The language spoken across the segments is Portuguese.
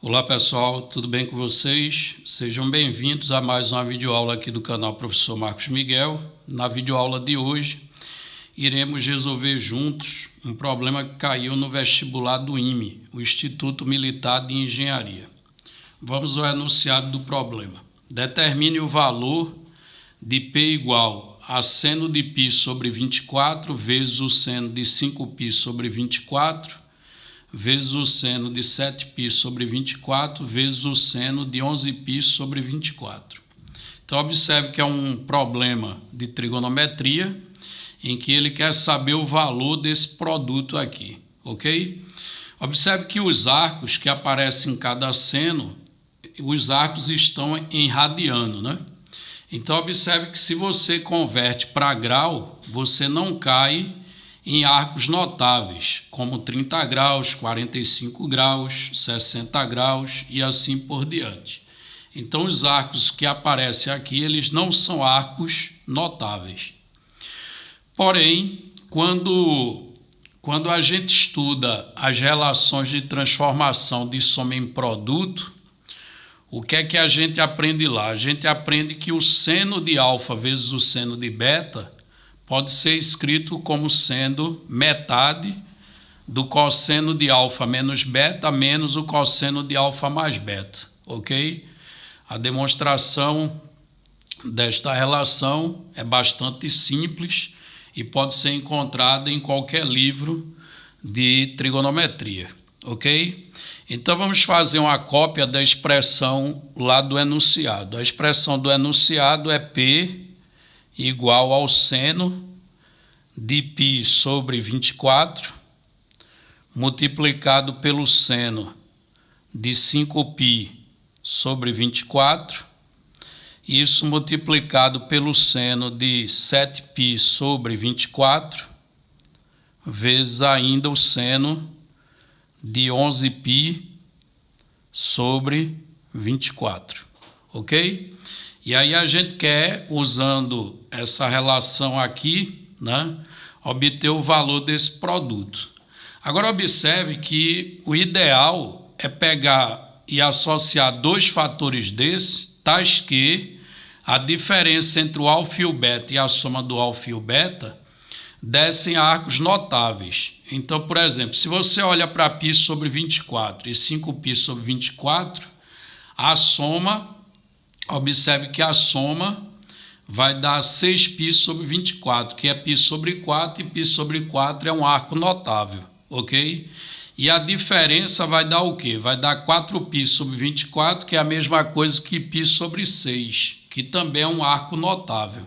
Olá pessoal, tudo bem com vocês? Sejam bem-vindos a mais uma videoaula aqui do canal Professor Marcos Miguel. Na videoaula de hoje, iremos resolver juntos um problema que caiu no vestibular do IME, o Instituto Militar de Engenharia. Vamos ao enunciado do problema. Determine o valor de P igual a seno de π sobre 24 vezes o seno de 5π sobre 24 vezes o seno de 7π sobre 24 vezes o seno de 11π sobre 24. Então, observe que é um problema de trigonometria em que ele quer saber o valor desse produto aqui, ok? Observe que os arcos que aparecem em cada seno, os arcos estão em radiano, né? Então, observe que se você converte para grau, você não cai em arcos notáveis, como 30 graus, 45 graus, 60 graus e assim por diante. Então, os arcos que aparecem aqui, eles não são arcos notáveis. Porém, quando a gente estuda as relações de transformação de soma em produto, o que é que a gente aprende lá? A gente aprende que o seno de alfa vezes o seno de beta pode ser escrito como sendo metade do cosseno de alfa menos beta menos o cosseno de alfa mais beta, ok? A demonstração desta relação é bastante simples e pode ser encontrada em qualquer livro de trigonometria, ok? Então vamos fazer uma cópia da expressão lá do enunciado. A expressão do enunciado é P igual ao seno de π sobre 24 multiplicado pelo seno de 5π sobre 24, isso multiplicado pelo seno de 7π sobre 24, vezes ainda o seno de 11π sobre 24, ok? E aí a gente quer, usando essa relação aqui, né, obter o valor desse produto. Agora observe que o ideal é pegar e associar dois fatores desses, tais que a diferença entre o alfa e o beta e a soma do alfa e o beta dessem arcos notáveis. Então, por exemplo, se você olha para π sobre 24 e 5π sobre 24, a soma, observe que a soma vai dar 6π sobre 24, que é π sobre 4, e π sobre 4 é um arco notável, ok? E a diferença vai dar o quê? Vai dar 4π sobre 24, que é a mesma coisa que π sobre 6, que também é um arco notável.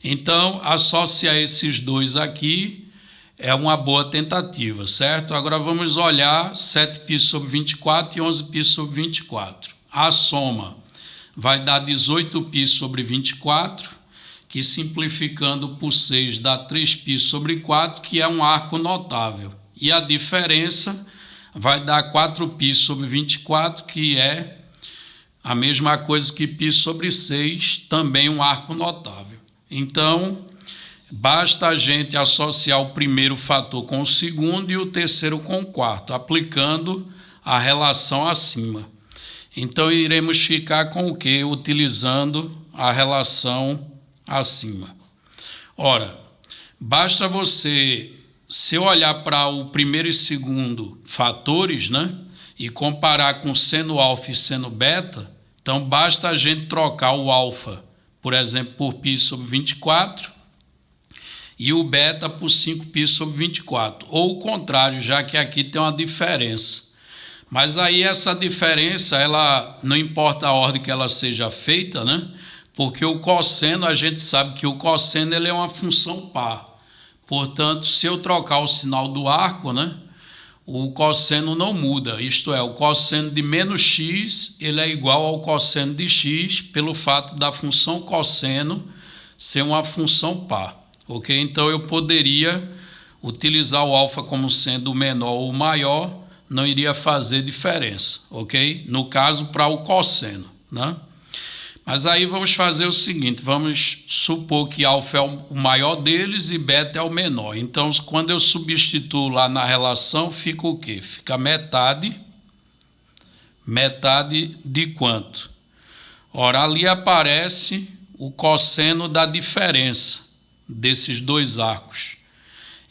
Então, associar esses dois aqui é uma boa tentativa, certo? Agora vamos olhar 7π sobre 24 e 11π sobre 24. A soma vai dar 18π sobre 24, que simplificando por 6 dá 3π sobre 4, que é um arco notável. E a diferença vai dar 4π sobre 24, que é a mesma coisa que π sobre 6, também um arco notável. Então, basta a gente associar o primeiro fator com o segundo e o terceiro com o quarto, aplicando a relação acima. Então, iremos ficar com o quê? Utilizando a relação acima. Ora, basta você, se olhar para o primeiro e segundo fatores, né, e comparar com seno alfa e seno beta, então basta a gente trocar o alfa, por exemplo, por π sobre 24 e o beta por 5π sobre 24, ou o contrário, já que aqui tem uma diferença. Mas aí essa diferença, ela não importa a ordem que ela seja feita, né? Porque o cosseno, a gente sabe que o cosseno ele é uma função par. Portanto, se eu trocar o sinal do arco, né, o cosseno não muda. Isto é, o cosseno de menos x ele é igual ao cosseno de x pelo fato da função cosseno ser uma função par. Ok? Então eu poderia utilizar o alfa como sendo o menor ou o maior, não iria fazer diferença, ok? No caso, para o cosseno, né? Mas aí vamos fazer o seguinte, vamos supor que alfa é o maior deles e beta é o menor. Então, quando eu substituo lá na relação, fica o quê? Fica metade Metade de quanto? Ora, ali aparece o cosseno da diferença desses dois arcos.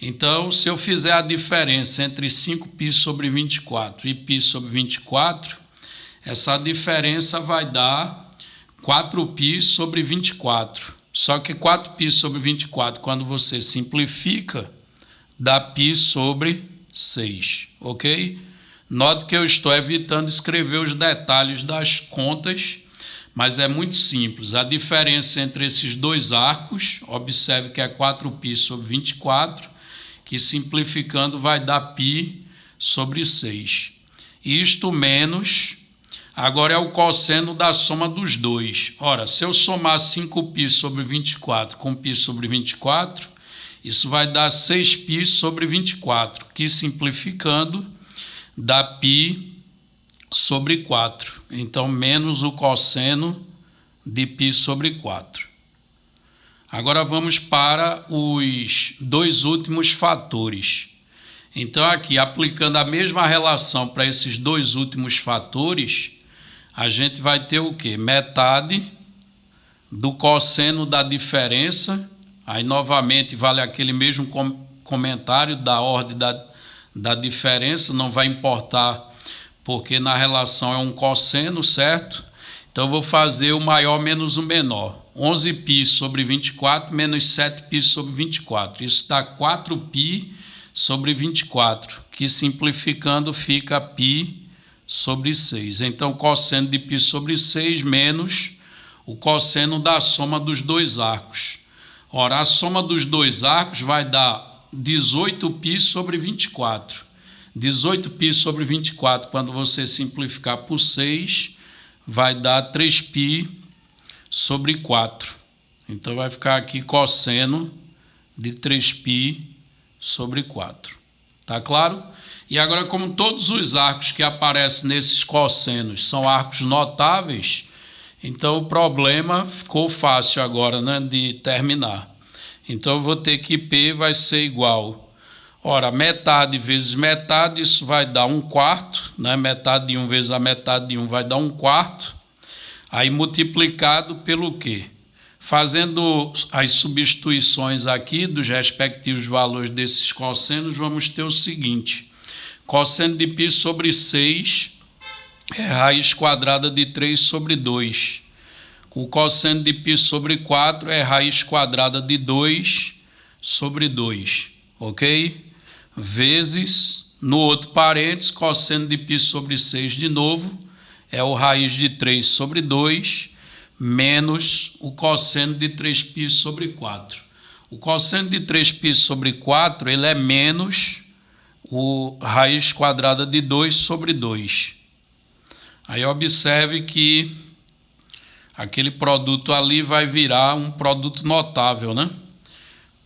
Então, se eu fizer a diferença entre 5π sobre 24 e π sobre 24, essa diferença vai dar 4π sobre 24. Só que 4π sobre 24, quando você simplifica, dá π sobre 6, ok? Note que eu estou evitando escrever os detalhes das contas, mas é muito simples. A diferença entre esses dois arcos, observe que é 4π sobre 24, que simplificando vai dar π sobre 6. Isto menos, agora é o cosseno da soma dos dois. Ora, se eu somar 5π sobre 24 com π sobre 24, isso vai dar 6π sobre 24, que simplificando dá π sobre 4. Então, menos o cosseno de π sobre 4. Agora vamos para os dois últimos fatores. Então, aqui, aplicando a mesma relação para esses dois últimos fatores, a gente vai ter o quê? Metade do cosseno da diferença. Aí, novamente, vale aquele mesmo comentário da ordem da diferença, não vai importar, porque na relação é um cosseno, certo? Então, eu vou fazer o maior menos o menor. 11π sobre 24 menos 7π sobre 24. Isso dá 4π sobre 24, que simplificando fica π sobre 6. Então, cosseno de π sobre 6 menos o cosseno da soma dos dois arcos. Ora, a soma dos dois arcos vai dar 18π sobre 24. 18π sobre 24, quando você simplificar por 6, vai dar 3π sobre 4. Então, vai ficar aqui cosseno de 3π sobre 4. Tá claro? E agora, como todos os arcos que aparecem nesses cossenos são arcos notáveis, então o problema ficou fácil agora, né, de terminar. Então, eu vou ter que P vai ser igual. Ora, metade vezes metade, isso vai dar 1/4, né? Metade de 1 vezes a metade de 1 vai dar 1/4. Aí multiplicado pelo quê? Fazendo as substituições aqui dos respectivos valores desses cossenos, vamos ter o seguinte. Cosseno de π sobre 6 é raiz quadrada de 3 sobre 2. O cosseno de π sobre 4 é raiz quadrada de 2 sobre 2. Ok? Vezes, no outro parênteses, cosseno de π sobre 6 de novo, é o raiz de 3 sobre 2, menos o cosseno de 3π sobre 4. O cosseno de 3π sobre 4, ele é menos o raiz quadrada de 2 sobre 2. Aí observe que aquele produto ali vai virar um produto notável, né?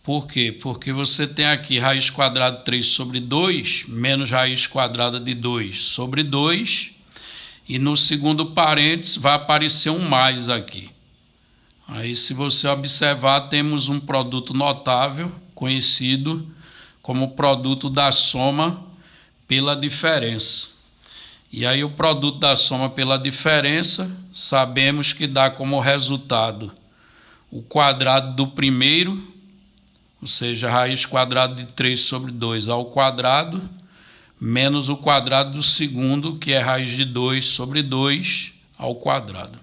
Por quê? Porque você tem aqui raiz quadrada de 3 sobre 2, menos raiz quadrada de 2 sobre 2, e no segundo parênteses vai aparecer um mais aqui. Aí, se você observar, temos um produto notável, conhecido como produto da soma pela diferença. E aí, o produto da soma pela diferença, sabemos que dá como resultado o quadrado do primeiro, ou seja, raiz quadrada de 3 sobre 2 ao quadrado, menos o quadrado do segundo, que é raiz de 2 sobre 2 ao quadrado.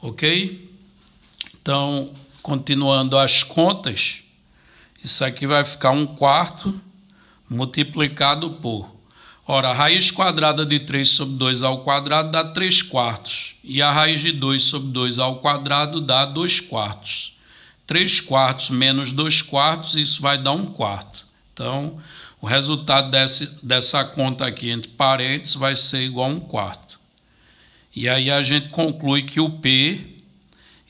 Ok? Então, continuando as contas, isso aqui vai ficar 1/4 multiplicado por... Ora, a raiz quadrada de 3 sobre 2 ao quadrado dá 3/4. E a raiz de 2 sobre 2 ao quadrado dá 2/4. 3/4 menos 2/4, isso vai dar 1/4. Então, o resultado dessa conta aqui, entre parênteses, vai ser igual a 1/4. E aí a gente conclui que o P,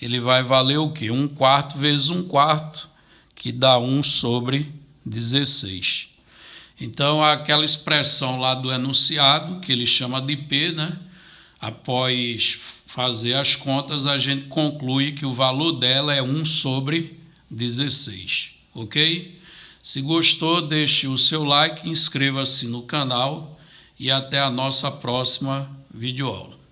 ele vai valer o quê? 1/4 vezes 1/4, que dá 1 sobre 16. Então, aquela expressão lá do enunciado, que ele chama de P, né? Após fazer as contas, a gente conclui que o valor dela é 1 sobre 16, ok? Se gostou, deixe o seu like, inscreva-se no canal e até a nossa próxima videoaula.